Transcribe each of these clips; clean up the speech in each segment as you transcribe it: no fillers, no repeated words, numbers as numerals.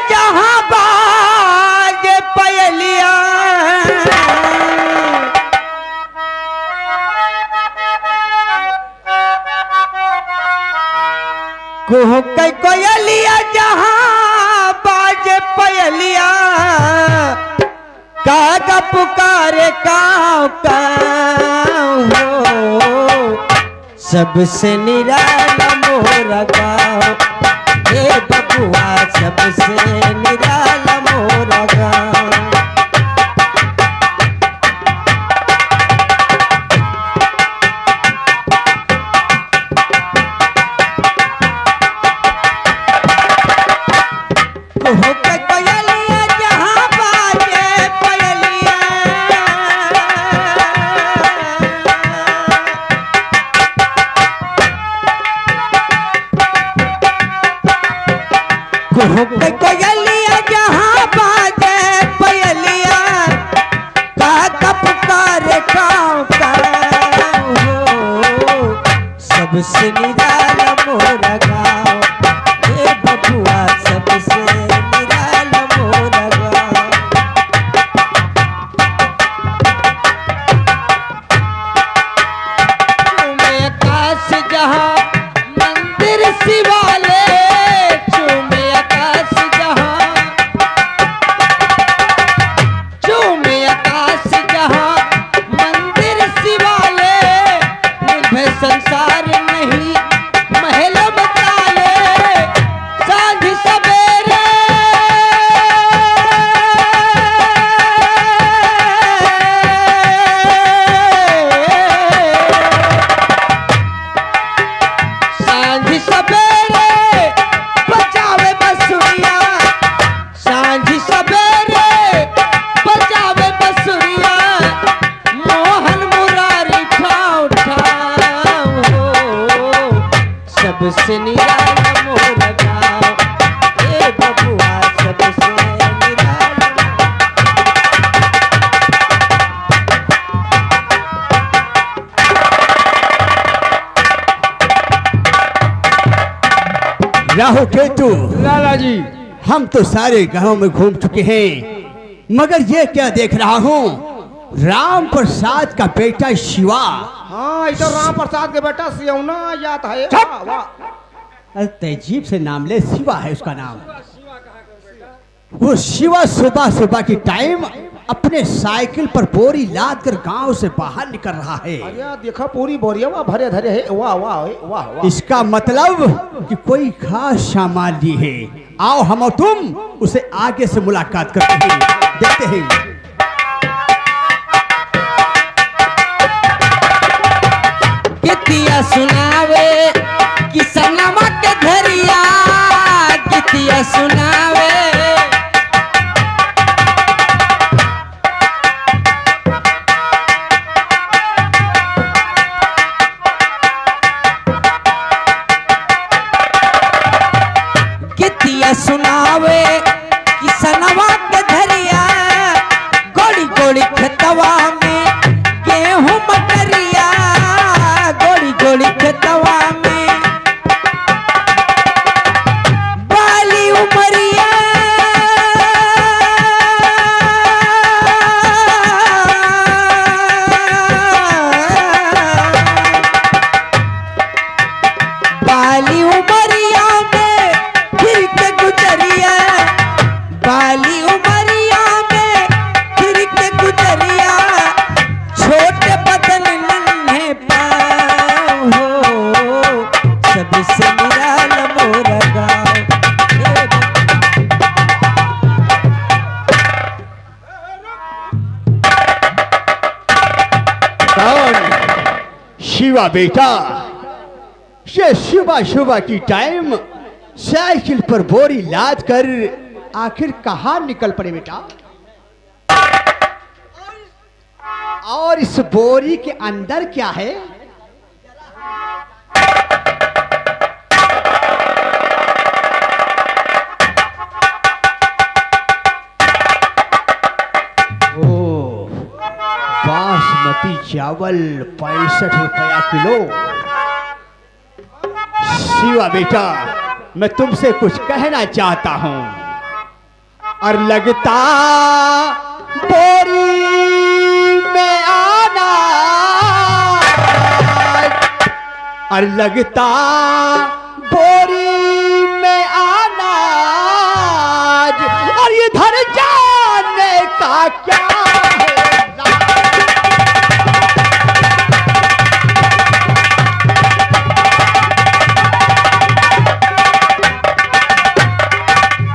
जहां बाज पयलिया कुह के कोयलिया जहां बाज पयलिया कागा पुकारे काव काव हो सबसे निराला मोरा गाँव हे बबुआ सबसे निराला मोरा गाँव कोयलिया जहाँ बाजे पयलिया का पुकारे काव काव हो सबसे निराला मोरा गाँव हे बबुआ सबसे निराला मोरा गाँव चूमे आकाश जहाँ मंदिर शिवालय संसार नहीं महल बचाले सांझ सवेरे सांझ सवेरे बचावे बसुरिया सांझ सवेरे बचावे बसुरिया मोहन मुरारी ठाव ठाव सबसे निराला मोरा गाँव हे बबुआ सबसे निराला राहु केतु लाला जी हम तो सारे गांव में घूम चुके हैं मगर ये क्या देख रहा हूँ राम प्रसाद का बेटा शिवा। हाँ इधर राम प्रसाद के बेटा सियौना जाता है। वाह वाह तहजीब से नाम ले शिवा है उसका नाम। वो शिवा सुबह सुबह की टाइम अपने साइकिल पर बोरी लाद कर गांव से बाहर निकल रहा है। अरे देखा पूरी बोरिया वाह भरे धरे है। वाह वाह वाह वाह इसका मतलब कि कोई खास सामान ली है। आओ हम और तुम उसे आगे से मुलाकात करते हैं देखते हैं। कितिया सुनावे किसनमा के धरिया कितिया सुनावे कितिया सुनावे किसनमा के धरिया गोड़ी गोड़ी खेतवा में गेहूं मटरिया गोड़ी गोड़ी खेतवा में बाली उमरिया बाली उमरिया में फिर के गुजरिया बाली उमरिया में फिर के गुजरिया छोटे बदन नन्हे पाँव हो सबसे निराला मोरा गाँव। कौन? शिवा बेटा। ये सुबह सुबह की टाइम साइकिल पर बोरी लाद कर आखिर कहाँ निकल पड़े बेटा? और इस बोरी के अंदर क्या है? ओ, बासमती चावल 65 रुपया किलो। शिवा बेटा, मैं तुमसे कुछ कहना चाहता हूं। और लगता बोरी में आना, और लगता बोरी में आना, और इधर जाने का क्या है।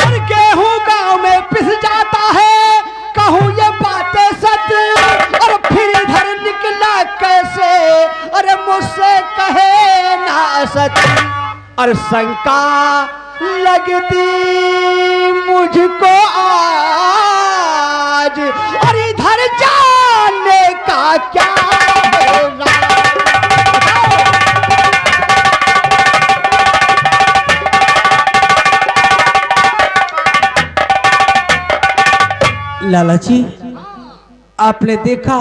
और गेहूं गांव में पिस जाता है, कहूं ये बातें सच, और फिर इधर निकला कैसे, अरे मुझसे कहे ना सच। और शंका लगती मुझको आज, और इधर जाने का क्या है। लाला जी, आपने देखा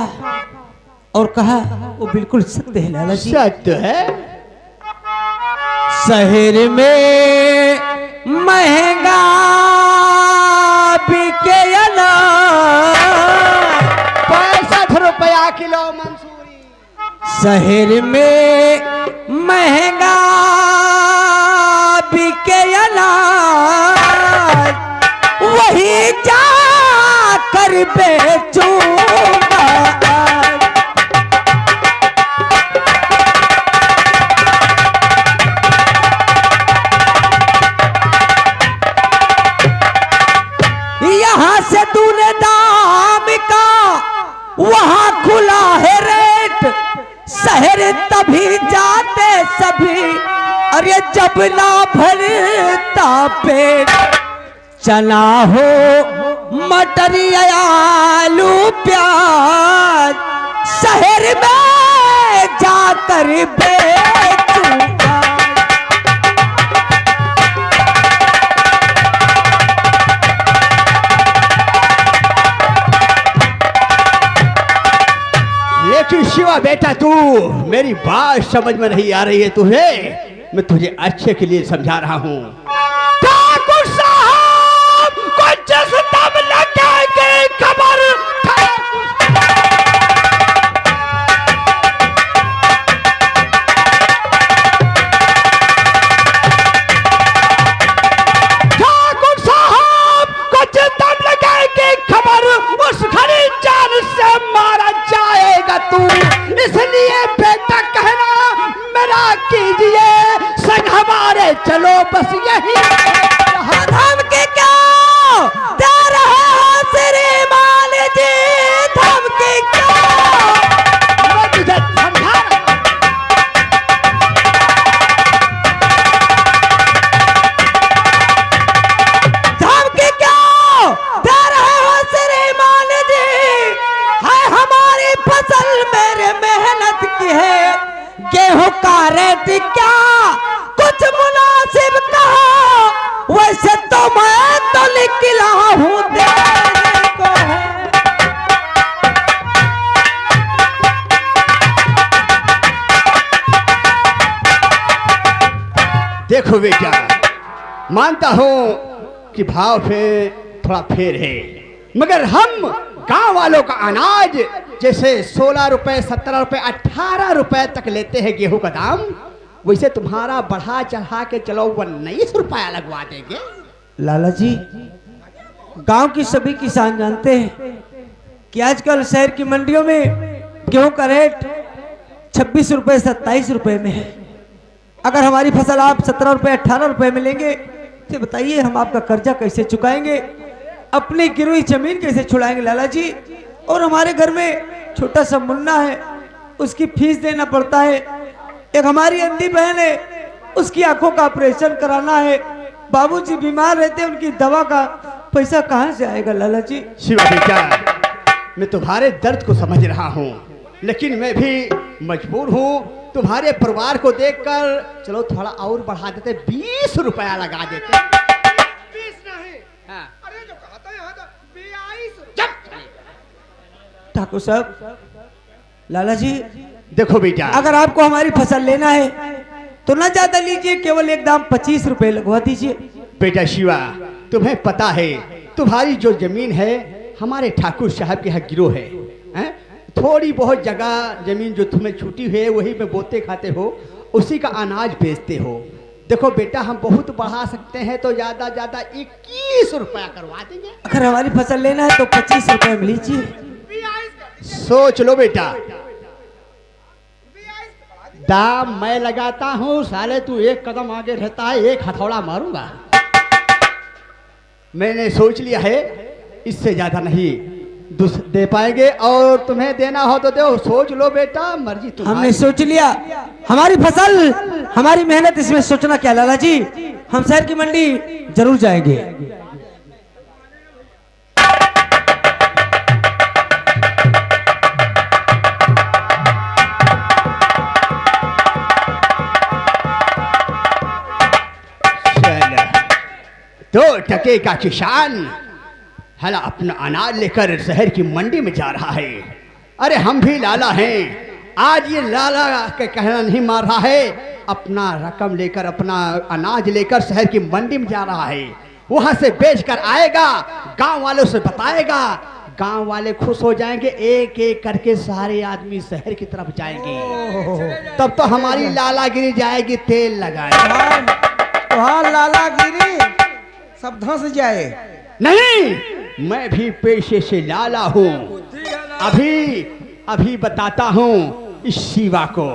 और कहा वो बिल्कुल सत्य है लाला जी। सत्य है। शहर में महंगा बिके अनाज, 65 रुपया किलो मंसूरी। शहर में महंगा बिके अनाज, वही जा कर बेचूंगा। यहाँ से तूने दाम का वहाँ खुला है रेट, शहर तभी जाते सभी, अरे जब ना भरता पेट। चना हो मटर या आलू प्याज, शहर में जाकर बेचूंगा। लेकिन शिवा बेटा, तू मेरी बात समझ में नहीं आ रही है तुझे। मैं तुझे अच्छे के लिए समझा रहा हूँ। ठाकुर साहब को जिस दम लगेगी खबर, ठाकुर साहब को जिस दम लगेगी खबर, उस घड़ी जान से मारा जाएगा तू। इसलिए बेटा कहना मेरा कीजिए, संग हमारे चलो बस यही। धमकी क्यों दे रहे हो श्रीमान जी, धमकी क्यों? मैं तुझे समझा रहा हूं। धमकी क्यों दे रहे हो श्रीमान जी? है हमारी फसल मेरे मेहनत की है, गेहूं का रेट क्या कुछ मुनासिब कहो, वैसे तो मैं तो निकला हूं देने को है। देखो बेटा, मानता हूं कि भाव में थोड़ा फेर है, मगर हम गांव वालों का अनाज जैसे 16 रुपए, 17 रुपए, 18 रुपए तक लेते हैं गेहूं का दाम, वैसे तुम्हारा बढ़ा चढ़ा के चलो 19 रुपया लगवा देंगे। लाला जी, गांव की सभी किसान जानते हैं कि आजकल शहर की मंडियों में गेहूं का रेट 26 रुपए 27 रुपए में है। अगर हमारी फसल आप 17 रुपए 18 रुपए में लेंगे तो बताइए हम आपका कर्जा कैसे चुकाएंगे, अपनी गिरवी जमीन कैसे छुड़ाएंगे लाला जी। और हमारे घर में छोटा सा मुन्ना है, उसकी फीस देना पड़ता है। एक हमारी अंधी बहन है, उसकी आंखों का ऑपरेशन कराना है। बाबूजी बीमार रहते हैं, उनकी दवा का पैसा कहाँ से आएगा लाला जी? शिवा बेटा, मैं तुम्हारे दर्द को समझ रहा हूँ, लेकिन मैं भी मजबूर हूँ। तुम्हारे परिवार को देखकर चलो थोड़ा और बढ़ा देते, 20 रुपया लगा देते। 20 नहीं। हाँ। अरे जो कहता है यहाँ तो 22। ठाकुर साहब, लाला जी देखो बेटा, अगर आपको हमारी फसल लेना है तो ना ज्यादा लीजिए, केवल एक दाम 25 रुपए लगवा दीजिए। बेटा शिवा, तुम्हें पता है तुम्हारी जो जमीन है हमारे ठाकुर साहब के यहाँ गिरो है, हैं? थोड़ी बहुत जगह जमीन जो तुम्हें छूटी हुई है वही में बोते खाते हो, उसी का अनाज बेचते हो। देखो बेटा, हम बहुत बढ़ा सकते हैं तो ज्यादा ज्यादा 21 रुपया करवा देंगे। अगर हमारी फसल लेना है तो 25 रुपए में लीजिए। सोच लो बेटा, दाम मैं लगाता हूँ, साले तू एक कदम आगे रहता है, एक हथौड़ा मारूंगा। मैंने सोच लिया है, इससे ज्यादा नहीं दे पाएंगे, और तुम्हें देना हो तो दो। सोच लो बेटा, मर्जी तुम्हारी। हमने सोच लिया, हमारी फसल, हमारी मेहनत, इसमें सोचना क्या लाला जी। हम शहर की मंडी जरूर जाएंगे। दो टके का किसान हला अपना अनाज लेकर शहर की मंडी में जा रहा है। अरे हम भी लाला हैं, आज ये लाला के कहना नहीं मार रहा है, अपना रकम लेकर, अपना अनाज लेकर शहर की मंडी में जा रहा है। वहां से बेच कर आएगा, गांव वालों से बताएगा, गांव वाले खुश हो जाएंगे, एक एक करके सारे आदमी शहर की तरफ जाएंगे। तब तो हमारी लालागिरी जाएगी तेल लगाए। तुहार लालागिरी सब धंस जाए। नहीं, मैं भी पेशे से लाला हूँ। अभी बताता हूँ इस शिवा को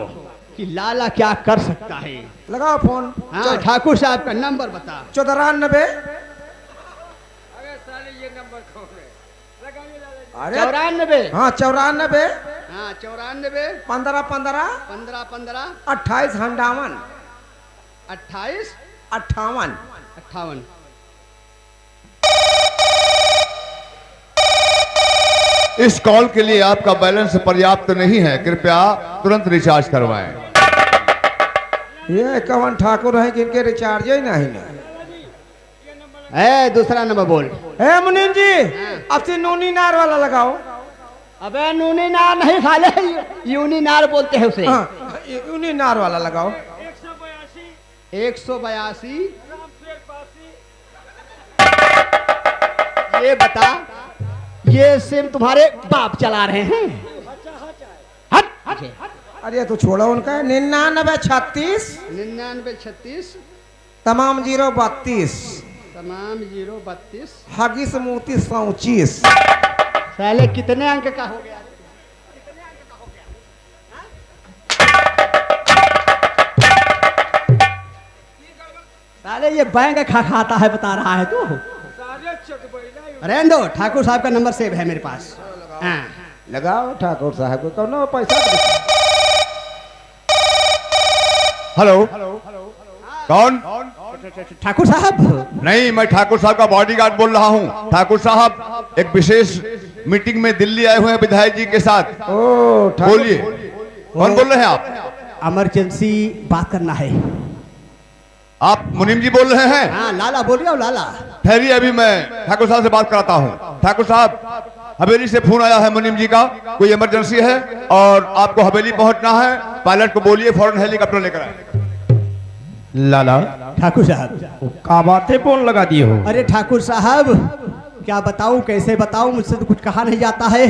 कि लाला क्या कर सकता है। लगाओ फोन। हाँ, ठाकुर साहब का नंबर बता। 94। अरे 94। हाँ 94। हाँ 94 15 15 15 15 28 58 28 58 58। इस कॉल के लिए आपका बैलेंस पर्याप्त नहीं है, कृपया तुरंत रिचार्ज करवाएं। ये कवन ठाकुर है कि इनके रिचार्ज ही नहीं ना। दूसरा नंबर बोल। मुनीम जी, अब से नूनी नार वाला लगाओ। अबे नूनी नार नहीं साले, यूनी नार बोलते हैं उसे। हाँ, यूनी नार वाला लगाओ। 182। ये बता, ये सिम तुम्हारे बाप चला रहे हैं? हट। अरे तो छोड़ो उनका। 99 36 99 36 तमाम 032 तमाम 032 हगिस मोती 129। साले कितने अंक का हो गया? साले ये बैंक खाता है, बता रहा है तू। रहने दो, ठाकुर साहब का नंबर सेव है मेरे पास। हाँ। लगाओ ठाकुर साहब को, कौन पैसा। हेलो, कौन? ठाकुर साहब? नहीं, मैं ठाकुर साहब का बॉडीगार्ड बोल रहा हूँ। ठाकुर साहब एक विशेष मीटिंग में दिल्ली आए हुए हैं विधायक जी के साथ। बोलिए, कौन बोल रहे हैं आप? इमरजेंसी बात करना है। आप मुनीम जी बोल रहे हैं? हाँ, लाला बोल रहा हूँ। लाला ठहरिए, अभी मैं ठाकुर साहब से बात कराता हूँ। ठाकुर साहब, हवेली से फोन आया है मुनीम जी का, कोई इमरजेंसी है और आपको हवेली पहुंचना है। पायलट को बोलिए फौरन हेलीकॉप्टर लेकर आए। लाला ठाकुर साहब, का बातें फोन लगा दिए हो? अरे ठाकुर साहब, क्या बताऊं, कैसे बताऊं, मुझसे तो कुछ कहा नहीं जाता है।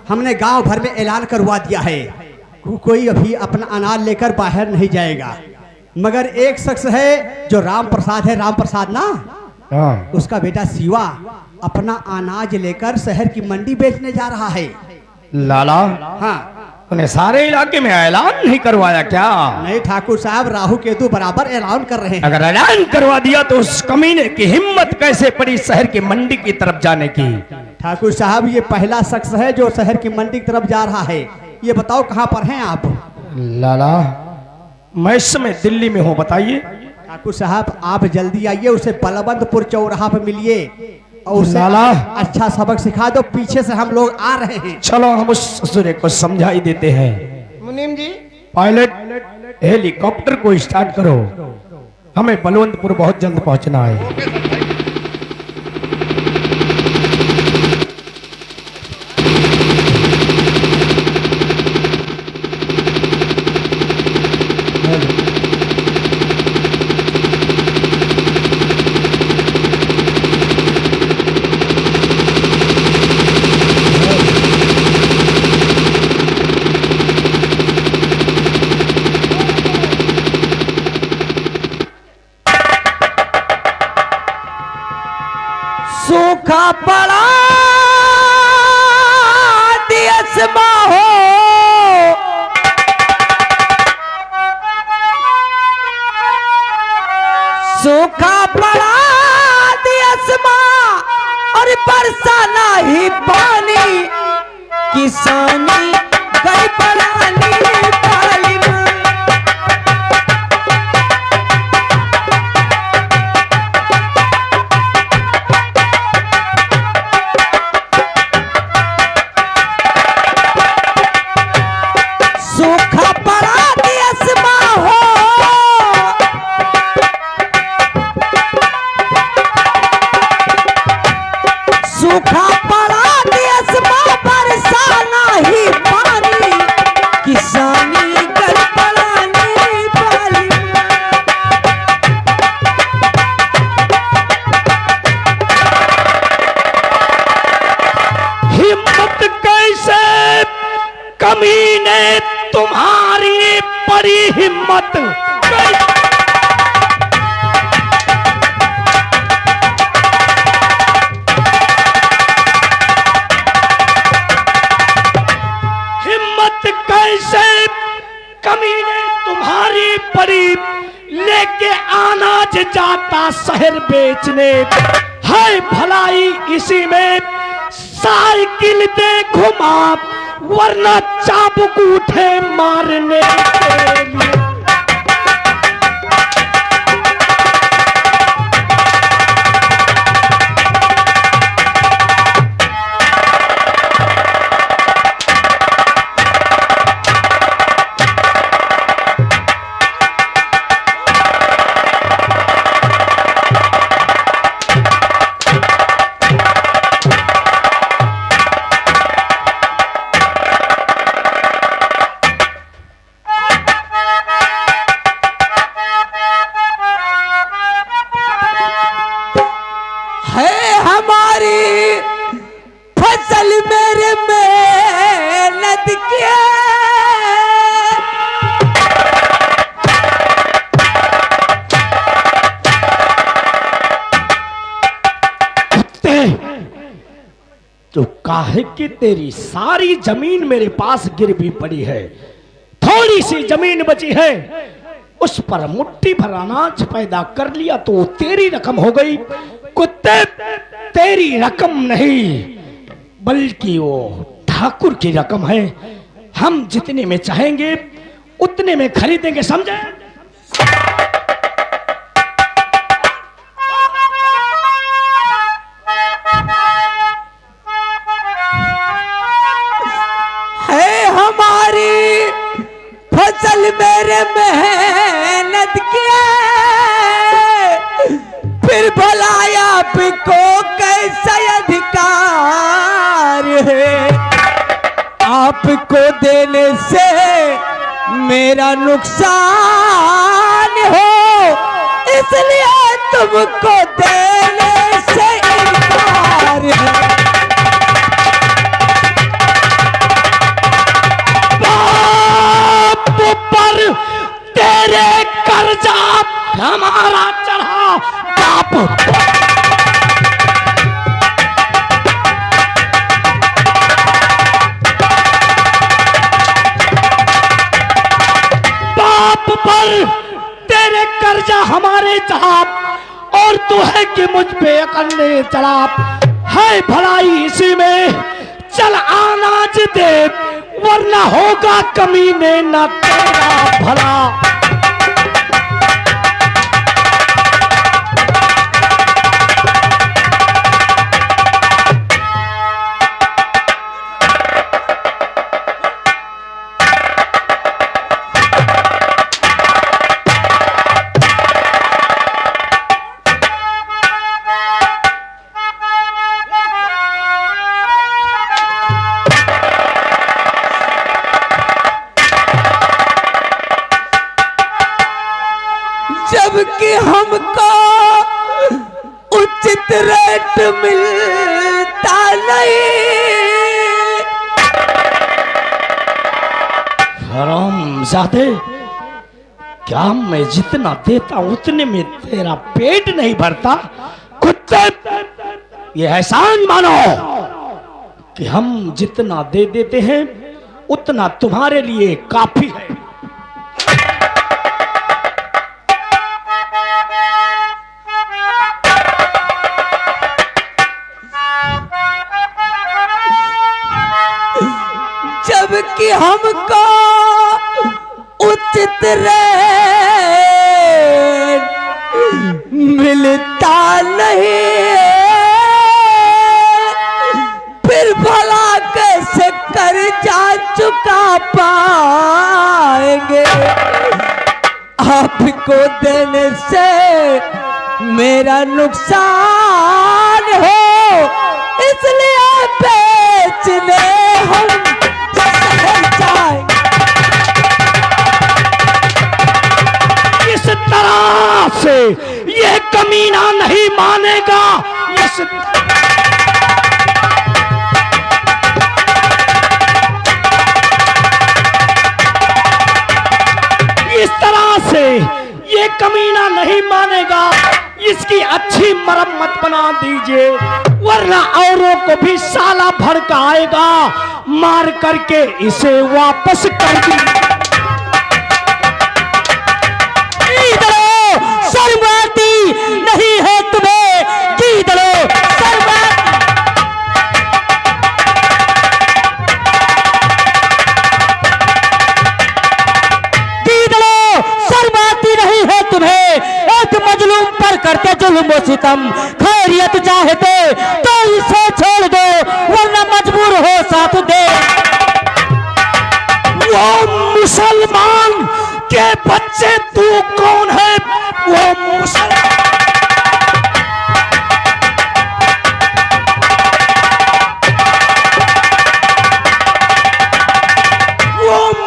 हमने गांव भर में ऐलान करवा दिया है, कोई अभी अपना अनाज लेकर बाहर नहीं जाएगा, मगर एक शख्स है जो राम प्रसाद है, राम प्रसाद ना, उसका बेटा शिवा अपना अनाज लेकर शहर की मंडी बेचने जा रहा है। लाला, हाँ, तूने सारे इलाके में ऐलान नहीं करवाया क्या? नहीं ठाकुर साहब, राहु केतु बराबर ऐलान कर रहे हैं। अगर ऐलान करवा दिया तो उस कमीने की हिम्मत कैसे पड़ी शहर की मंडी की तरफ जाने की? ठाकुर साहब, ये पहला शख्स है जो शहर की मंडी की तरफ जा रहा है। ये बताओ कहाँ पर हैं आप? लाला, मैं इस समय दिल्ली में हूँ, बताइए। ठाकुर साहब, आप जल्दी आइए, उसे बलवंतपुर चौराहा पे मिलिए और उसे लाला, अच्छा सबक सिखा दो। पीछे से हम लोग आ रहे हैं। चलो हम उस ससुरे को समझा ही देते हैं। मुनीम जी, पायलट हेलीकॉप्टर को स्टार्ट करो, हमें बलवंतपुर बहुत जल्द पहुंचना है। तुम्हारी बड़ी हिम्मत। हिम्मत कैसे कमीने तुम्हारी पड़ी, लेके अनाज जाता शहर बेचने। है भलाई इसी में साइकिल दे घुमा, वरना चाबुक उठे मारने के लिए। तो काहे कि तेरी सारी जमीन मेरे पास गिरवी पड़ी है, थोड़ी सी जमीन बची है, उस पर मुट्ठी भर अनाज पैदा कर लिया तो तेरी रकम हो गई। कुत्ते, तेरी रकम नहीं बल्कि वो ठाकुर की रकम है। हम जितने में चाहेंगे उतने में खरीदेंगे, समझे? फसल मेरे मेहनत किए, फिर भला आपको कैसा अधिकार है? आपको देने से मेरा नुकसान हो, इसलिए तुमको देने से इनकार है। तेरे कर्जा हमारा चढ़ा बाप, बाप पर तेरे कर्जा हमारे चढ़ा, और तू है कि मुझ पे अकड़ने चढ़ा। है भलाई इसी में, चल अनाज दे, वरना होगा कमीने न तेरा भला। जबकि हमको उचित रेट मिलता नहीं। हरामजादे, क्या मैं जितना देता उतने में तेरा पेट नहीं भरता? कुत्ते, ये एहसान मानो कि हम जितना दे देते हैं उतना तुम्हारे लिए काफी है। जबकि हमको उचित रेट मिलता नहीं, फिर भला कैसे कर्जा चुका पाएंगे? आपको देने से मेरा नुकसान हो, इसलिए बेचने हम इस तरह से ये कमीना नहीं मानेगा। इस कमीना नहीं मानेगा, इसकी अच्छी मरम्मत बना दीजिए, वरना औरों को भी साला भड़काएगा। मार करके इसे वापस कर दीजिए। शर्माती नहीं है तुम्हें, गीदड़ो शर्माती नहीं है तुम्हें। एक मजलूम पर करते जुल्म सितम, खैरियत चाहते तो इसे छोड़ दो, वरना मजबूर हो साथ दे। वो मुसलमान के बच्चे, तू कौन है? वो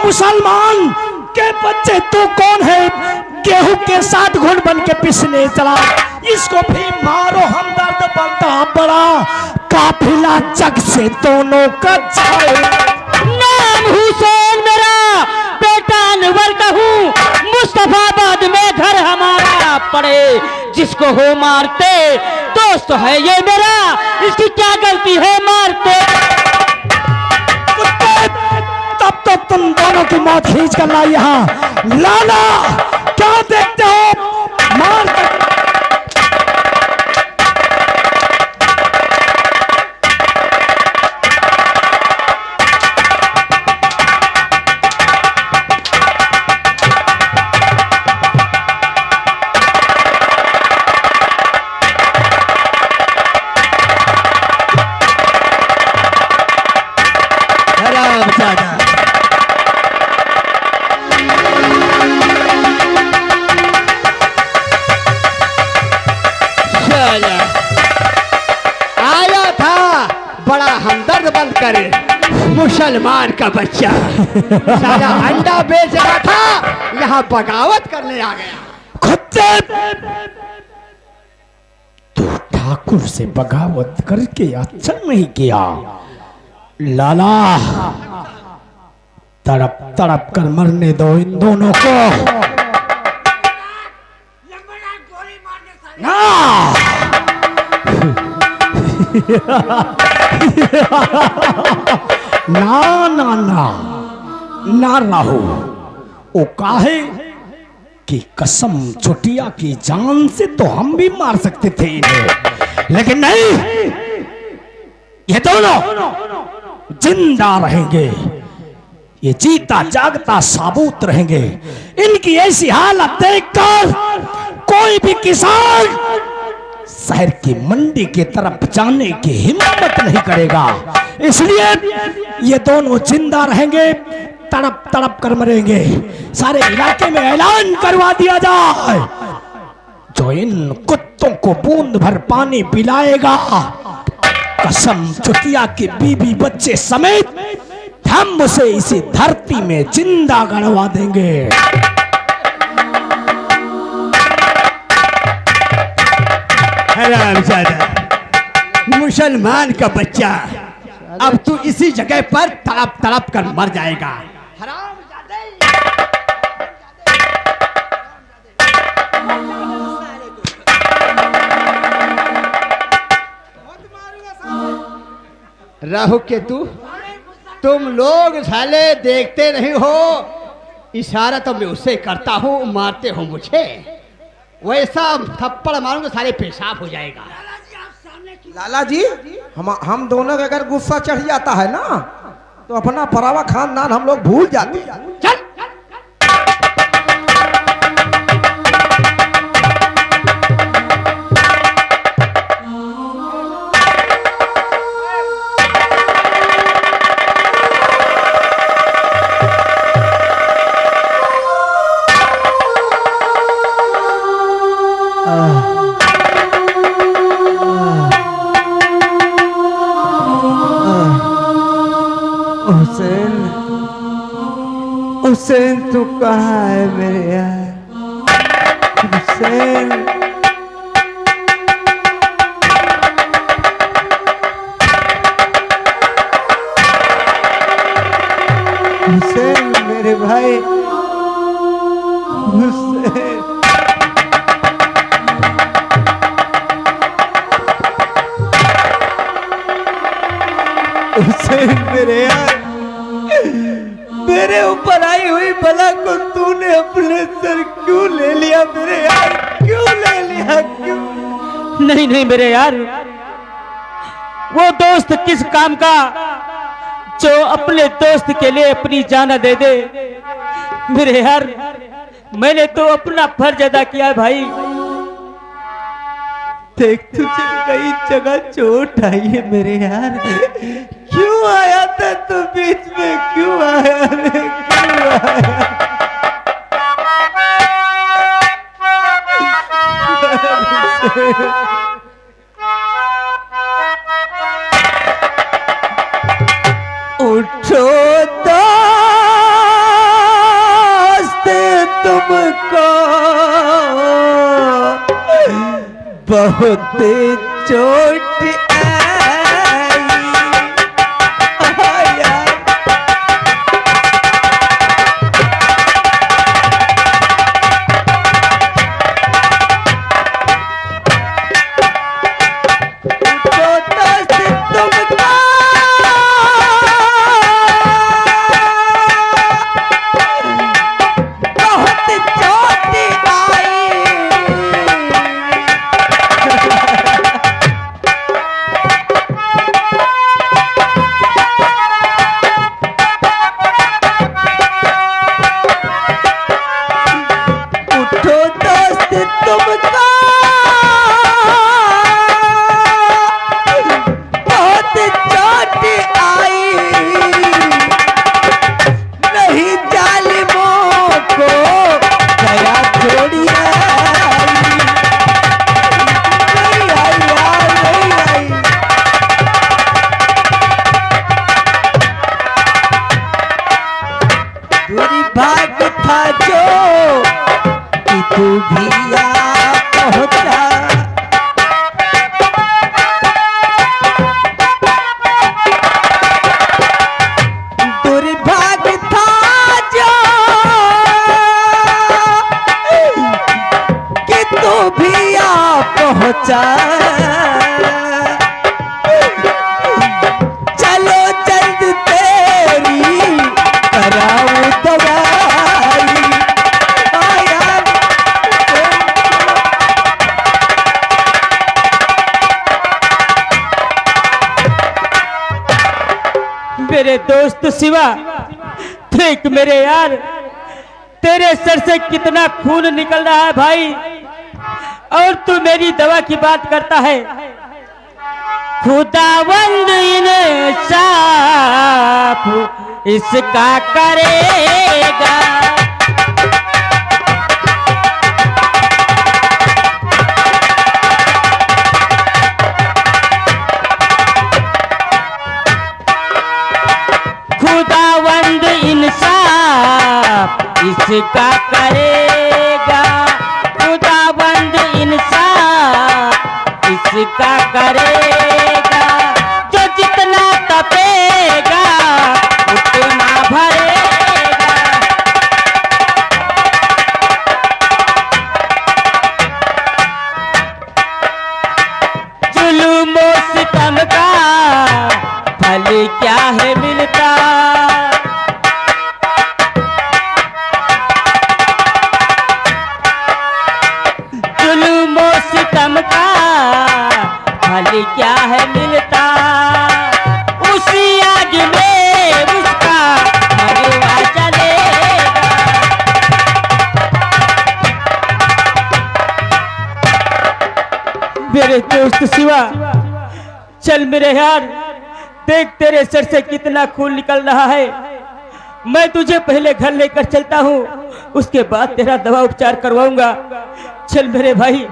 मुसलमान के बच्चे, तू कौन है? गेहूं के साथ घुन बन के पिसने चला, इसको भी मारो, हमदर्द बनता बड़ा, काफिला जग से दोनों का जाए। नाम हुसैन मेरा, बेटा अनवर का हूँ, मुस्तफाबाद में घर हमारा पड़े। जिसको हो मारते दोस्त है ये मेरा, इसकी क्या गलती है मारते। तब तो तुम दोनों की मौत खींच कर लाई यहाँ। लाला क्या देखते हो? मार आया था बड़ा हमदर्द बनकर, मुसलमान का बच्चा सारा अंडा बेच रहा था, यहाँ बगावत करने आ गया। खुद तू ठाकुर से बगावत करके अच्छा नहीं किया। लाला तड़प तड़प कर मरने दो इन दोनों को। ना ना ना ना ना राहु, वो काहे कि कसम चुटिया की जान से तो हम भी मार सकते थे इन्हें, लेकिन नहीं, ये दोनों जिंदा रहेंगे, ये जीता जागता साबूत रहेंगे। इनकी ऐसी हालत देखकर कोई भी किसान शहर की मंडी की तरफ जाने की हिम्मत नहीं करेगा, इसलिए ये दोनों जिंदा रहेंगे, तड़प तड़प कर मरेंगे। सारे इलाके में ऐलान करवा दिया जाए, जो इन कुत्तों को बूंद भर पानी पिलाएगा, कसम चुतिया की बीबी बच्चे समेत हम उसे इसी धरती में जिंदा गड़वा देंगे। हरामजादा मुसलमान का बच्चा, अब तू इसी जगह पर तड़प तड़प कर मर जाएगा। राहु केतु, तुम लोग साले देखते नहीं हो, इशारा तो मैं उससे करता हूँ, मारते हो मुझे, वैसा थप्पड़ मारूंगा सारे पेशाब हो जाएगा। लाला जी, हम दोनों का अगर गुस्सा चढ़ जाता है ना, तो अपना परावा खानदान हम लोग भूल जाते हैं। चल हुसैन, हुसैन तू कहाँ है मेरे यार? हुसैन, हुसैन मेरे भाई, हुसैन। मेरे यार, मेरे ऊपर आई हुई बला को तूने अपने सर क्यों ले लिया मेरे यार, क्यों ले लिया, क्यों? नहीं नहीं मेरे यार, वो दोस्त किस काम का जो अपने दोस्त के लिए अपनी जान दे दे। मेरे यार, मैंने तो अपना फर्ज अदा किया भाई। देख तुझे कई जगह चोट आई है मेरे यार, क्यों आया था तू बीच में, क्यों आया रे, क्यों आया? उठो दोस्त तुमको बहुत चोट आई। उठो दोस्त तुमको बहुत चोट आई। उठो दोस्त तुमको बहुत चोट आई, नहीं जालिमों को दया थोड़ी आई, नहीं आई यार, नहीं आई। दूरी भाग था जो कि तू भी आ पहुंचा, दुर्भाग था जो कि तू भी आ पहुंचा। चलो जल्द तेरी कराऊं दवाई। हाँ यार, मेरे दोस्त शिवा, देख मेरे यार, तेरे सर से कितना खून निकल रहा है भाई, और तू मेरी दवा की बात करता है। खुदावंद इंसाफ इसका करेगा। खुदावंद इंसाफ इसका करेगा। खुदावंद इंसाफ इसका करेगा। जो जितना तपेगा उतना भरेगा। जुल्म और सितम का फल क्या है मिलता। जुल्म और सितम का फल क्या है मिलता। उसी आग में उसका भगवा जलेगा। मेरे दोस्त शिवा, चल मेरे यार, देख तेरे सर से कितना खून निकल रहा है। मैं तुझे पहले घर लेकर चलता हूँ, उसके बाद तेरा दवा उपचार करवाऊंगा। चल मेरे भाई।